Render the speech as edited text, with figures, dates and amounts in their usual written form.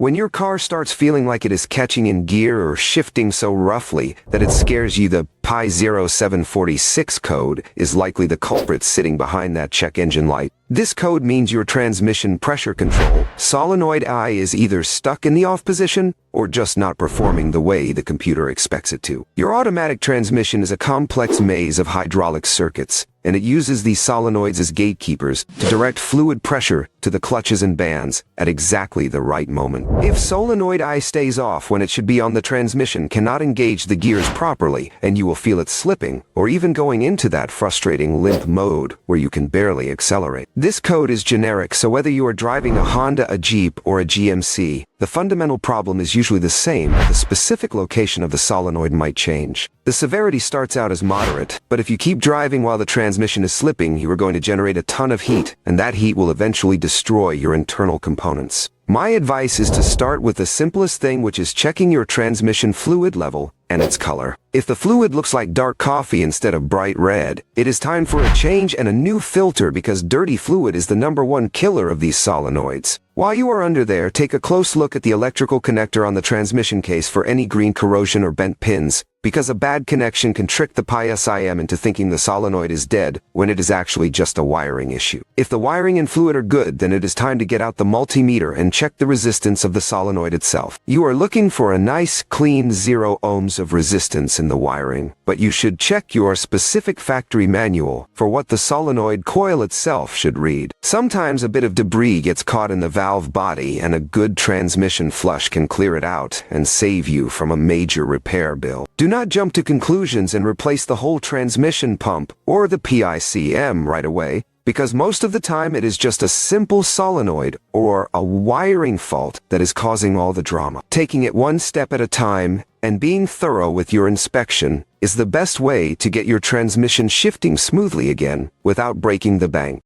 When your car starts feeling like it is catching in gear or shifting so roughly that it scares you, the P0746 code is likely the culprit sitting behind that check engine light. This code means your transmission pressure control, solenoid I, is either stuck in the off position or just not performing the way the computer expects it to. Your automatic transmission is a complex maze of hydraulic circuits, and it uses these solenoids as gatekeepers to direct fluid pressure to the clutches and bands at exactly the right moment. If solenoid I stays off when it should be on, the transmission cannot engage the gears properly, and you will feel it slipping, or even going into that frustrating limp mode where you can barely accelerate. This code is generic, so whether you are driving a Honda, a Jeep, or a GMC, the fundamental problem is usually the same. The specific location of the solenoid might change. The severity starts out as moderate, but if you keep driving while the transmission is slipping, you are going to generate a ton of heat, and that heat will eventually destroy your internal components. My advice is to start with the simplest thing, which is checking your transmission fluid level and its color. If the fluid looks like dark coffee instead of bright red, it is time for a change and a new filter, because dirty fluid is the #1 killer of these solenoids. While you are under there, take a close look at the electrical connector on the transmission case for any green corrosion or bent pins, because a bad connection can trick the PSIM into thinking the solenoid is dead when it is actually just a wiring issue. If the wiring and fluid are good, then it is time to get out the multimeter and check the resistance of the solenoid itself. You are looking for a nice, clean 0 ohms of resistance in the wiring, but you should check your specific factory manual for what the solenoid coil itself should read. Sometimes a bit of debris gets caught in the valve body, and a good transmission flush can clear it out and save you from a major repair bill. Do not jump to conclusions and replace the whole transmission pump or the PICM right away, because most of the time it is just a simple solenoid or a wiring fault that is causing all the drama. Taking it one step at a time and being thorough with your inspection is the best way to get your transmission shifting smoothly again without breaking the bank.